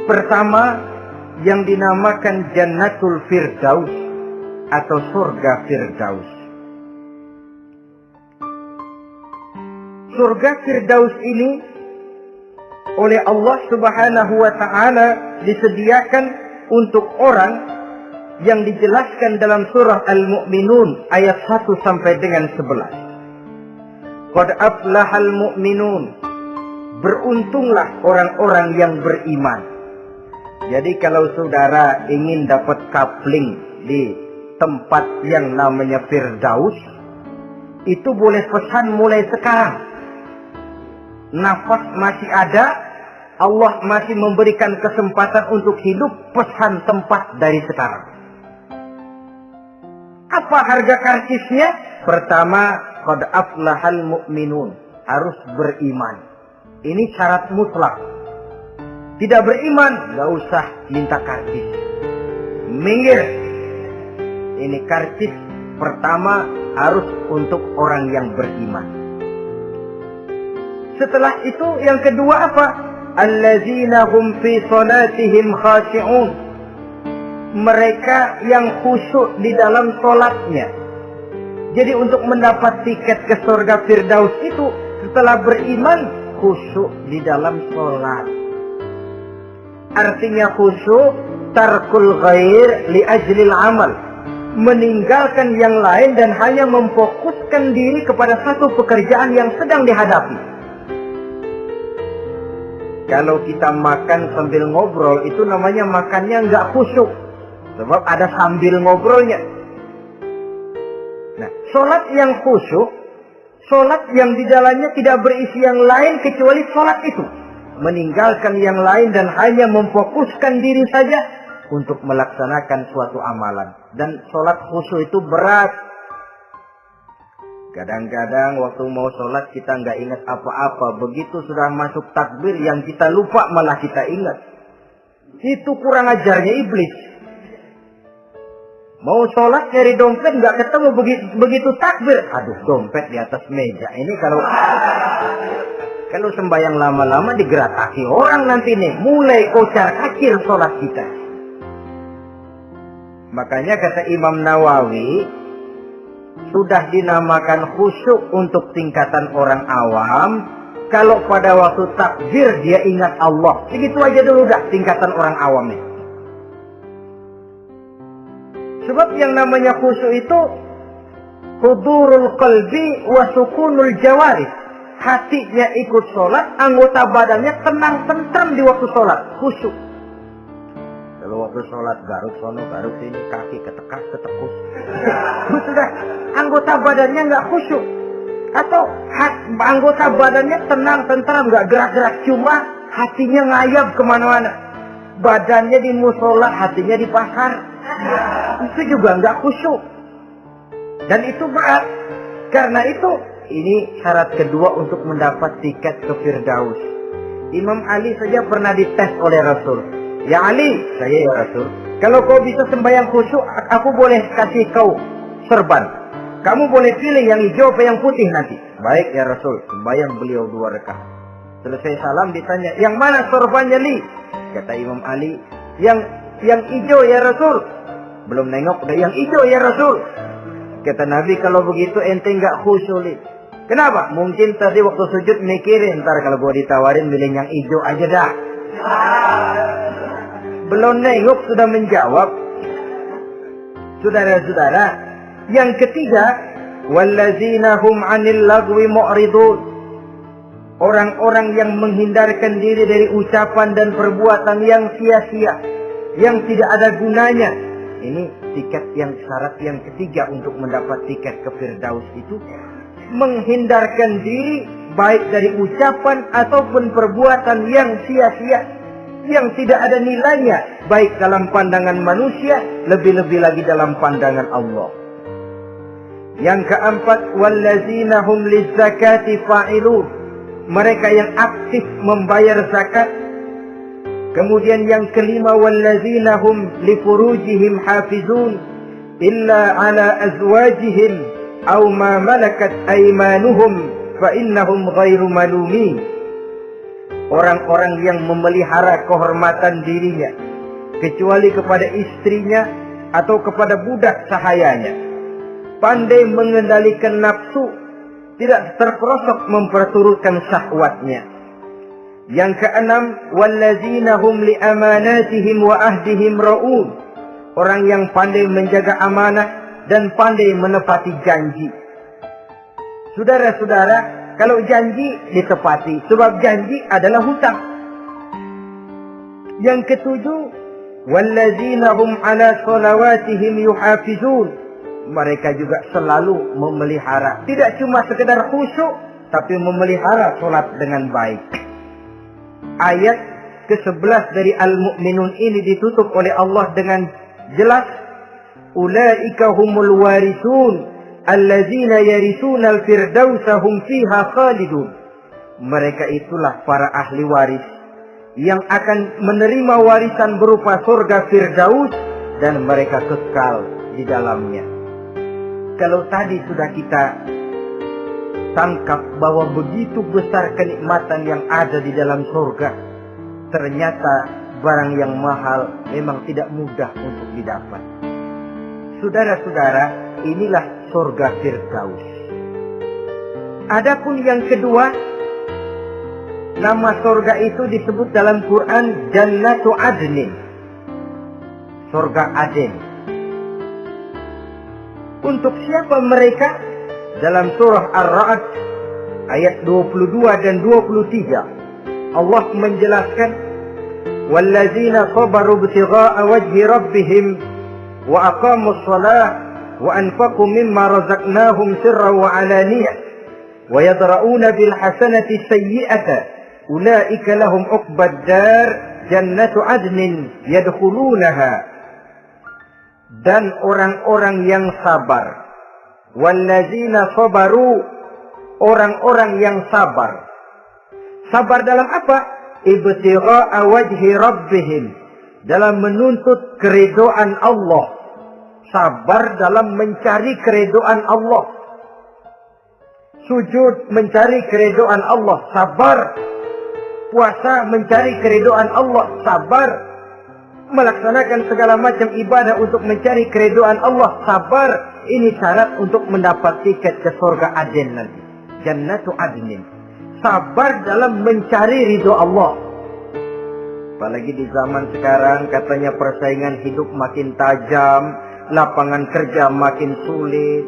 Pertama, yang dinamakan Jannatul Firdaus atau surga Firdaus. Surga Firdaus ini oleh Allah Subhanahu wa taala disediakan untuk orang yang dijelaskan dalam surah Al-Mu'minun ayat 1 sampai dengan 11. Qad aflahal mu'minun, beruntunglah orang-orang yang beriman. Jadi kalau saudara ingin dapat kapling di tempat yang namanya Firdaus, itu boleh pesan mulai sekarang. Nafas masih ada, Allah masih memberikan kesempatan untuk hidup, pesan tempat dari sekarang. Apa harga karcisnya? Pertama, qad aflahal mu'minun, harus beriman. Ini syarat mutlak. Tidak beriman, gak usah minta karcis. Minggir. Ini karcis pertama harus untuk orang yang beriman. Setelah itu yang kedua apa? Allazina hum fi salatihim khashi'un. Mereka yang khusyuk di dalam sholatnya. Jadi untuk mendapat tiket ke surga Firdaus itu, setelah beriman, khusyuk di dalam sholat. Artinya khusyuk tarkul ghair li ajlil amal. meninggalkan yang lain dan hanya memfokuskan diri kepada satu pekerjaan yang sedang dihadapi. Kalau kita makan sambil ngobrol, itu namanya makannya nggak khusyuk. Sebab ada sambil ngobrolnya. Nah, sholat yang khusyuk, sholat yang di dalamnya tidak berisi yang lain kecuali sholat itu. Meninggalkan yang lain dan hanya memfokuskan diri saja untuk melaksanakan suatu amalan. Dan sholat khusyuk itu berat. Kadang-kadang waktu mau sholat kita nggak ingat apa-apa. Begitu sudah masuk takbir yang kita lupa malah kita ingat. Itu kurang ajarnya iblis. Mau sholat nyari dompet nggak ketemu, begitu takbir. Aduh, dompet di atas meja. Ini kalau sembahyang lama-lama digerakasi orang nanti nih. Mulai kocar-kacir sholat kita. Makanya kata Imam Nawawi, sudah dinamakan khusyuk untuk tingkatan orang awam. Kalau pada waktu takbir dia ingat Allah. Segitu aja dulu dah tingkatan orang awam nih. Sebab yang namanya khusyuk itu hudurul qalbi wa sukunul jawarih. Hatinya ikut sholat, anggota badannya tenang tentram di waktu sholat. Khusyuk. Kalau waktu sholat garuk sono, garuk sini, kaki ketekas, ketekus. Sudah, anggota badannya nggak khusyuk. Atau anggota badannya tenang tentram, nggak gerak-gerak, cuma hatinya ngayap kemana-mana. Badannya di musola, hatinya di pasar. Itu juga nggak khusyuk. Dan itu berat. Karena itu, ini syarat kedua untuk mendapat tiket ke Firdaus. Imam Ali saja pernah dites oleh Rasul. Ya Ali, saya ya Rasul, kalau kau bisa sembahyang khusyuk, aku boleh kasih kau serban. Kamu boleh pilih yang hijau atau yang putih nanti. Baik ya Rasul, sembahyang beliau 2 rakaat. Selesai salam ditanya, yang mana sorbannya Li? Kata Imam Ali, yang hijau ya Rasul. Belum nengok udah yang hijau ya Rasul. Kata Nabi, kalau begitu ente nggak khusyuk Li. Kenapa? Mungkin tadi waktu sujud mikirin, ntar kalau gua ditawarin milih yang hijau aja dah. Belum nengok sudah menjawab. Saudara-saudara, yang ketiga, wallazina hum 'anil lagwi mu'ridun. Orang-orang yang menghindarkan diri dari ucapan dan perbuatan yang sia-sia, yang tidak ada gunanya. Ini tiket yang syarat yang ketiga untuk mendapat tiket ke Firdaus itu. Menghindarkan diri baik dari ucapan ataupun perbuatan yang sia-sia, yang tidak ada nilainya, baik dalam pandangan manusia, lebih-lebih lagi dalam pandangan Allah. Yang keempat, wallazina hum lizzakati fa'ilun. Mereka yang aktif membayar zakat. Kemudian yang kelima, wallazina hum lifurujihim hafizun illa ala azwajihim aw ma malakat aymanuhum fa innahum ghairu malumin. Orang-orang yang memelihara kehormatan dirinya kecuali kepada istrinya atau kepada budak sahayanya. Pandai mengendalikan nafsu, tidak terperosok memperturutkan syahwatnya. Yang keenam, wallazina hum li amanatihim wa ahdihim ra'un. Orang yang pandai menjaga amanah dan pandai menepati janji. Saudara-saudara, kalau janji ditepati, sebab janji adalah hutang. Yang ketujuh, wallazina hum ala sholawatihim yuhafizun. Mereka juga selalu memelihara, tidak cuma sekedar khusyuk, tapi memelihara sholat dengan baik. Ayat ke-11 dari Al-Mu'minun ini ditutup oleh Allah dengan jelas, ulaika humul warisun allazina yarisuna al-firdausa hum fiha khalidun. Mereka itulah para ahli waris yang akan menerima warisan berupa surga Firdaus dan mereka kekal di dalamnya. Kalau tadi sudah kita tangkap bahwa begitu besar kenikmatan yang ada di dalam surga, ternyata barang yang mahal memang tidak mudah untuk didapat. Saudara-saudara, inilah surga Firdaus. Adapun yang kedua, nama surga itu disebut dalam Quran Jannatu Adnin, surga Aden. Untuk siapa mereka? Dalam surah Ar-Ra'd ayat 22 dan 23 Allah menjelaskan, walladzina sabaru ibtigha'a wajhi rabbihim wa aqamus shalah wa anfaqu mimma razaqnahum sirran wa alaniyah wa yadra'una bil hasanati sayyi'ata ulaika lahum uqbad dar jannatu adnin yadkhulunaha. Dan orang-orang yang sabar, walladzina sabaru, orang-orang yang sabar. Sabar dalam apa? Ibtigha'a wajhi rabbihim, dalam menuntut keridhaan Allah. Sabar dalam mencari keridhaan Allah. Sujud mencari keridhaan Allah, sabar. Puasa mencari keridhaan Allah, sabar. Melaksanakan segala macam ibadah untuk mencari keridhaan Allah, sabar. Ini syarat untuk mendapat tiket ke surga Aden nanti, Jannatu Adnin. Sabar dalam mencari ridho Allah. Apalagi di zaman sekarang katanya persaingan hidup makin tajam, lapangan kerja makin sulit,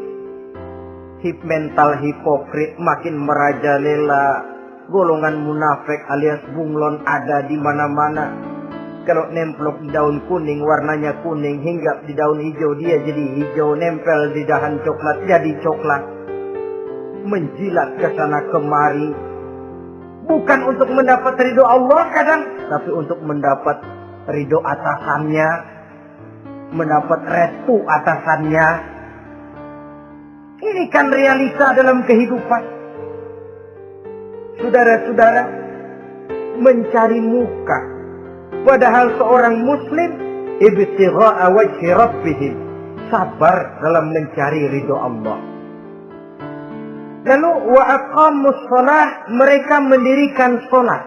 mental hipokrit makin merajalela, golongan munafik alias bunglon ada di mana-mana. Kalau nemplok di daun kuning warnanya kuning, hinggap di daun hijau dia jadi hijau, nempel di dahan coklat jadi coklat. Menjilat ke sana kemari, bukan untuk mendapat ridho Allah kadang, tapi untuk mendapat ridho atasannya, mendapat restu atasannya. Ini kan realita dalam kehidupan. Saudara-saudara, mencari muka. Padahal seorang muslim ibtigha'a wajhi rabbihim, sabar dalam mencari ridho Allah. Lalu wa aqamus shalah, mereka mendirikan salat.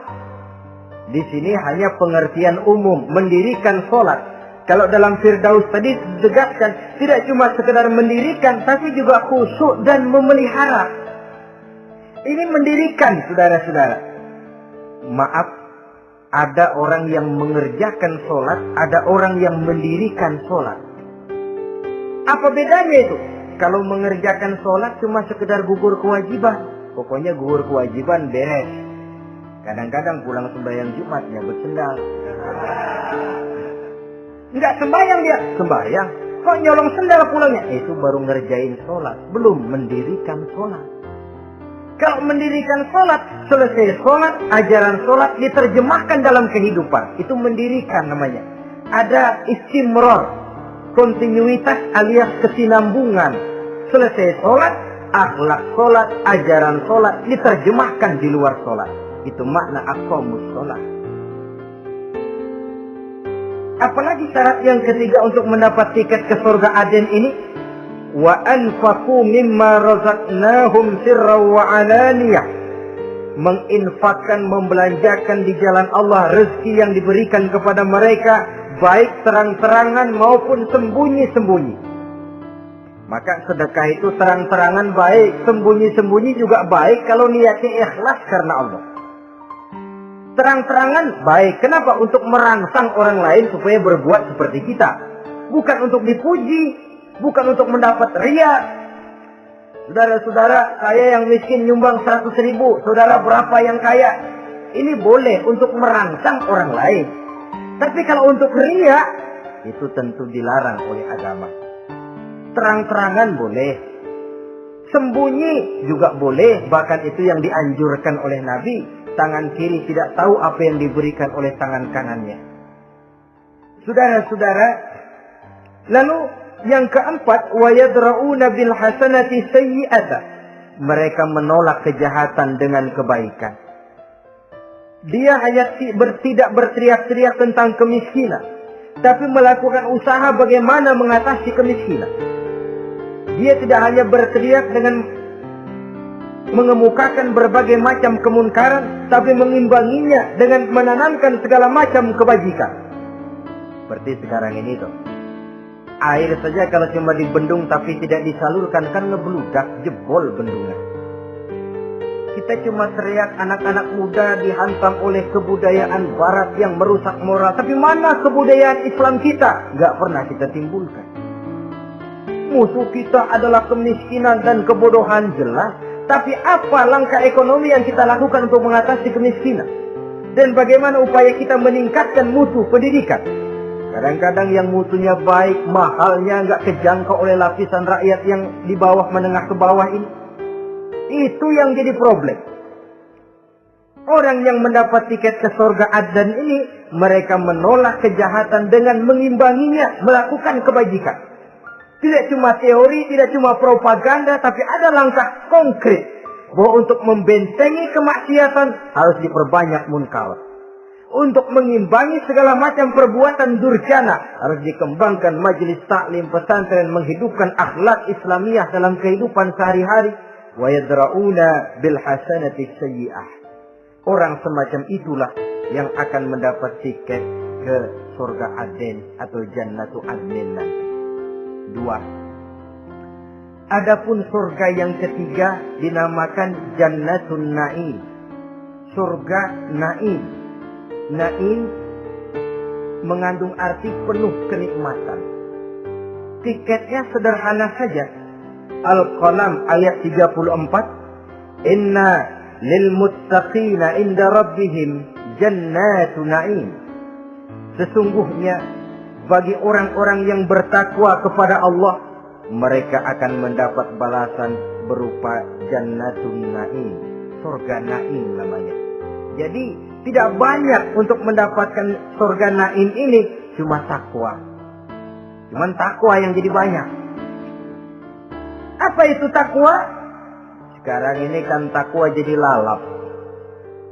Di sini hanya pengertian umum, mendirikan salat. Kalau dalam Firdaus tadi ditegaskan tidak cuma sekedar mendirikan, tapi juga khusyuk dan memelihara. Ini mendirikan, saudara-saudara. Maaf, ada orang yang mengerjakan sholat, ada orang yang mendirikan sholat. Apa bedanya itu? Kalau mengerjakan sholat cuma sekedar gugur kewajiban. Pokoknya gugur kewajiban beres. Kadang-kadang pulang sembahyang Jumat nyabut sendal. Enggak sembahyang dia, sembahyang. Kok nyolong sendal pulangnya? Itu baru ngerjain sholat, belum mendirikan sholat. Kalau mendirikan sholat, selesai sholat, ajaran sholat diterjemahkan dalam kehidupan. Itu mendirikan namanya. Ada istimror, kontinuitas alias kesinambungan. Selesai sholat, akhlak sholat, ajaran sholat diterjemahkan di luar sholat. Itu makna aqamus sholat. Apalagi syarat yang ketiga untuk mendapat tiket ke surga Aden ini? Wa anfaqu mimma razaqnahum sirran wa alaniyah, menginfakkan, membelanjakan di jalan Allah rezeki yang diberikan kepada mereka, baik terang-terangan maupun sembunyi-sembunyi. Maka sedekah itu terang-terangan baik, sembunyi-sembunyi juga baik kalau niatnya ikhlas karena Allah. Terang-terangan baik, kenapa? Untuk merangsang orang lain supaya berbuat seperti kita, bukan untuk dipuji, bukan untuk mendapat ria. Saudara-saudara, saya yang miskin nyumbang 100.000, saudara berapa yang kaya? Ini boleh untuk merangsang orang lain. Tapi kalau untuk ria, itu tentu dilarang oleh agama. Terang-terangan boleh, sembunyi juga boleh, bahkan itu yang dianjurkan oleh Nabi. Tangan kiri tidak tahu apa yang diberikan oleh tangan kanannya. Saudara-saudara, lalu yang keempat, wa yadra'una bil hasanati sayyi'ata, mereka menolak kejahatan dengan kebaikan. Dia hanya tidak berteriak-teriak tentang kemiskinan, tapi melakukan usaha bagaimana mengatasi kemiskinan. Dia tidak hanya berteriak dengan mengemukakan berbagai macam kemunkaran, tapi mengimbanginya dengan menanamkan segala macam kebajikan. Seperti sekarang ini tuh. Air saja kalau cuma dibendung tapi tidak disalurkan kan ngebludak, jebol bendungan. Kita cuma teriak anak-anak muda dihantam oleh kebudayaan barat yang merusak moral. Tapi mana kebudayaan Islam kita? Gak pernah kita timbulkan. Musuh kita adalah kemiskinan dan kebodohan, jelas. Tapi apa langkah ekonomi yang kita lakukan untuk mengatasi kemiskinan? Dan bagaimana upaya kita meningkatkan mutu pendidikan? Kadang-kadang yang mutunya baik, mahalnya nggak kejangkau oleh lapisan rakyat yang di bawah, menengah ke bawah ini. Itu yang jadi problem. Orang yang mendapat tiket ke surga Adan ini, mereka menolak kejahatan dengan mengimbanginya, melakukan kebajikan. Tidak cuma teori, tidak cuma propaganda, tapi ada langkah konkret bahwa untuk membentengi kemaksiatan harus diperbanyak munkar. Untuk mengimbangi segala macam perbuatan durjana harus dikembangkan majelis taklim pesantren, menghidupkan akhlak Islamiyah dalam kehidupan sehari-hari. Wa yadra'una bil hasanati sayyi'ah. Orang semacam itulah yang akan mendapat tiket ke surga Aden atau Jannatu Adnin nanti. 2. Adapun surga yang ketiga dinamakan Jannatun Na'im. Surga Na'im. Na'im mengandung arti penuh kenikmatan. Tiketnya sederhana saja. Al-Qalam ayat 34. Inna lil muttaqina inda rabbihim jannatun na'im. Sesungguhnya bagi orang-orang yang bertakwa kepada Allah, mereka akan mendapat balasan berupa Jannatun Na'im. Surga Na'im namanya. Jadi tidak banyak untuk mendapatkan surga Na'im ini, cuma takwa. Cuman takwa yang jadi banyak. Apa itu takwa? Sekarang ini kan takwa jadi lalap.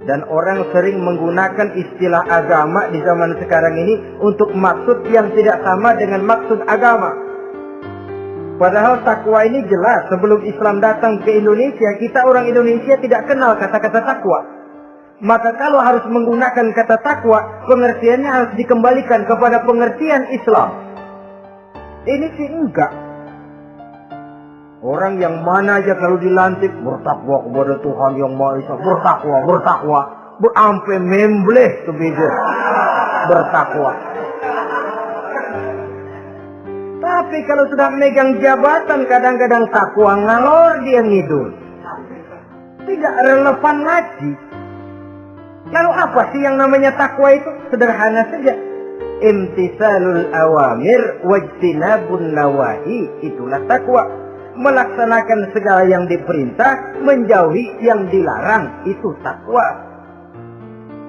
Dan orang sering menggunakan istilah agama di zaman sekarang ini untuk maksud yang tidak sama dengan maksud agama. Padahal takwa ini jelas, sebelum Islam datang ke Indonesia, kita orang Indonesia tidak kenal kata-kata takwa. Maka kalau harus menggunakan kata takwa, pengertiannya harus dikembalikan kepada pengertian Islam. Ini sih enggak. Orang yang mana aja kalau dilantik bertakwa kepada Tuhan yang Maha Esa, bertakwa, sampai membleh tuh beda bertakwa. Tapi kalau sudah megang jabatan, kadang-kadang takwa ngalor dia ngidul. Tidak relevan lagi. Lalu apa sih yang namanya takwa itu? Sederhana saja. Imtisalul awamir wajtinabun nawahi. Itulah takwa. Melaksanakan segala yang diperintah, menjauhi yang dilarang, itu takwa.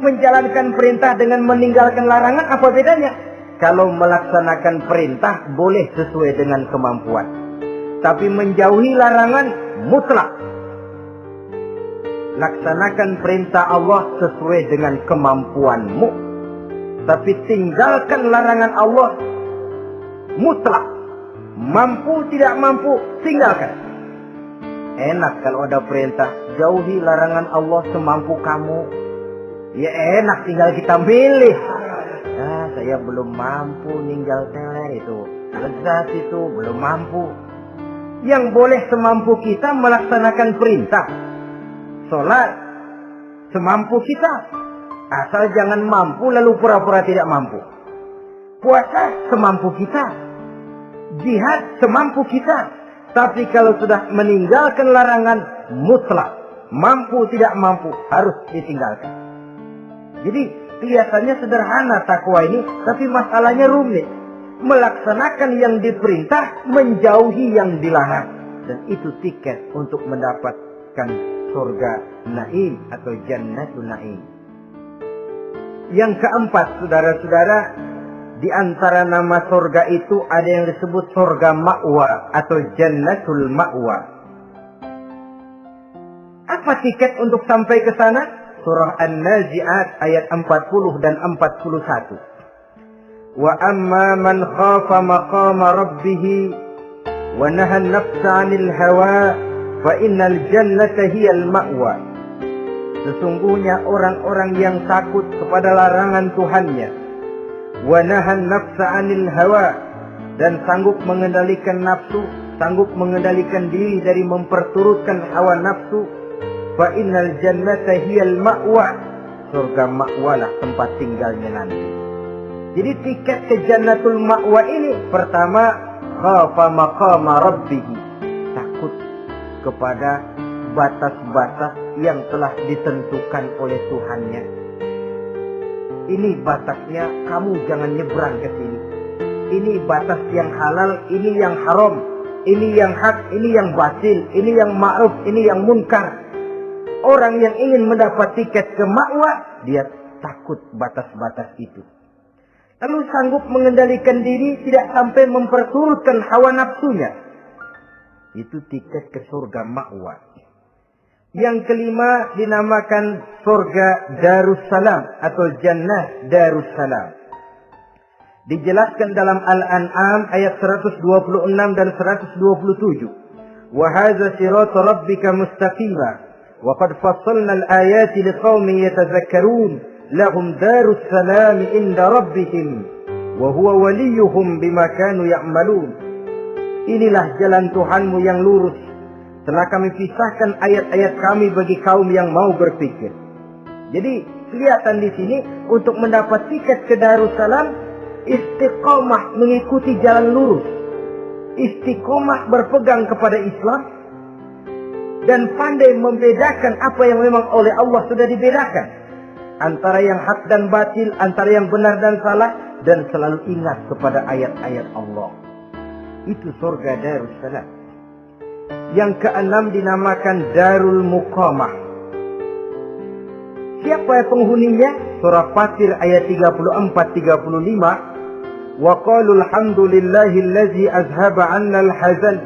Menjalankan perintah dengan meninggalkan larangan, apa bedanya? Kalau melaksanakan perintah boleh sesuai dengan kemampuan, tapi menjauhi larangan mutlak. Laksanakan perintah Allah sesuai dengan kemampuanmu, tapi tinggalkan larangan Allah mutlak. Mampu tidak mampu, tinggalkan. Enak kalau ada perintah, jauhi larangan Allah semampu kamu. Ya enak, tinggal kita milih. Nah, saya belum mampu ninggal teler itu. Lezat itu, belum mampu. Yang boleh semampu kita melaksanakan perintah. Sholat semampu kita. Asal jangan mampu lalu pura-pura tidak mampu. Puasa semampu kita. Jihad semampu kita. Tapi kalau sudah meninggalkan larangan mutlak, mampu tidak mampu, harus ditinggalkan. Jadi kelihatannya sederhana takwa ini, tapi masalahnya rumit. Melaksanakan yang diperintah, menjauhi yang dilarang. Dan itu tiket untuk mendapatkan surga Naim atau Jannatun Naim. Yang keempat, saudara-saudara, di antara nama surga itu ada yang disebut surga ma'wa atau Jannatul Ma'wa. Apa tiket untuk sampai ke sana? Surah An-Nazi'at ayat 40 dan 41. Wa amma man khafa maqama rabbih wa naha an-nafsa 'anil hawa fa innal jannata hiyal ma'wa. Sesungguhnya orang-orang yang takut kepada larangan Tuhannya, wa nahan nafsa 'anil hawa, dan sanggup mengendalikan nafsu, sanggup mengendalikan diri dari memperturutkan hawa nafsu, fa innal jannata hiyal ma'wa. Surga ma'walah tempat tinggalnya nanti. Jadi tiket ke Jannatul Ma'wa ini, pertama khafa maqama rabbih, takut kepada batas-batas yang telah ditentukan oleh Tuhannya. Ini batasnya, kamu jangan nyebrang ke sini. Ini batas yang halal, ini yang haram, ini yang hak, ini yang batil, ini yang ma'ruf, ini yang munkar. Orang yang ingin mendapat tiket ke ma'wa, dia takut batas-batas itu. Lalu sanggup mengendalikan diri, tidak sampai memperturutkan hawa nafsunya. Itu tiket ke surga ma'wa. Yang kelima dinamakan surga Darussalam atau Jannah Darussalam. Dijelaskan dalam Al-An'am ayat 126 dan 127. Wa hadza siratu rabbika mustaqima wa qad fassalna al-ayati liqaumin yatadhakkarun lahum darussalam inda rabbihim wa huwa waliyuhum bima kanu ya'malun. Inilah jalan Tuhanmu yang lurus. Telah kami pisahkan ayat-ayat kami bagi kaum yang mau berpikir. Jadi kelihatan di sini untuk mendapat tiket ke Darussalam, istiqomah mengikuti jalan lurus, istiqomah berpegang kepada Islam, dan pandai membedakan apa yang memang oleh Allah sudah dibedakan antara yang hak dan batil, antara yang benar dan salah, dan selalu ingat kepada ayat-ayat Allah. Itu surga Darussalam. Yang keenam dinamakan Darul Muqamah. Siapa penghuninya? Surah Fatir ayat 34-35. Wa qalu alhamdulillahillazi azhaba 'anna al-hazan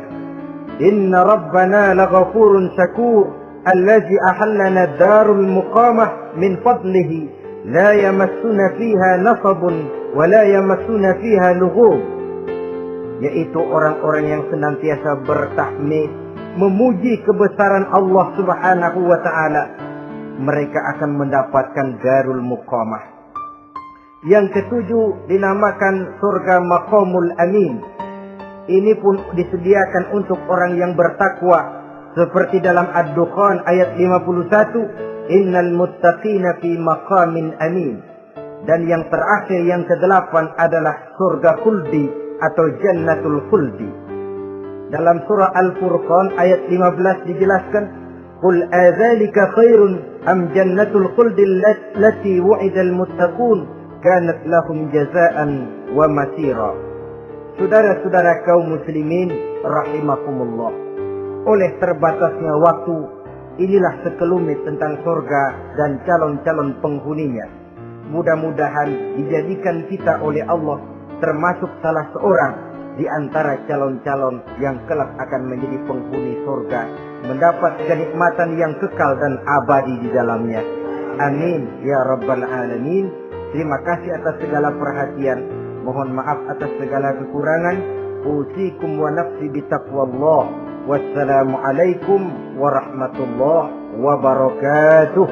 inna rabbana laghafurun syakur allazi ahallana darul muqamah min fadlihi la yamassuna fiha nasabun wa la yamassuna fiha lughub. Yaitu orang-orang yang senantiasa bertahmid, memuji kebesaran Allah Subhanahu wa ta'ala. Mereka akan mendapatkan Darul Muqamah. Yang ketujuh dinamakan surga Maqamul Amin. Ini pun disediakan untuk orang yang bertakwa. Seperti dalam Ad-Dukhan ayat 51. Innal muttaqina fi maqamin amin. Dan yang terakhir, yang kedelapan adalah surga khuldi atau Jannatul Khuldi. Dalam surah Al-Furqan ayat 15 dijelaskan, "Qul adzalika khairun am jannatul khuldi allati wu'idal muttaqun kanat lahum jazaa'an wa masira." Saudara-saudara kaum muslimin rahimakumullah, oleh terbatasnya waktu, inilah sekelumit tentang surga dan calon-calon penghuninya. Mudah-mudahan dijadikan kita oleh Allah termasuk salah seorang di antara calon-calon yang kelak akan menjadi penghuni surga, mendapat kenikmatan yang kekal dan abadi di dalamnya. Amin ya rabbal alamin. Terima kasih atas segala perhatian. Mohon maaf atas segala kekurangan. Usikum wa nafsi bitaqwallah. Wassalamualaikum warahmatullahi wabarakatuh.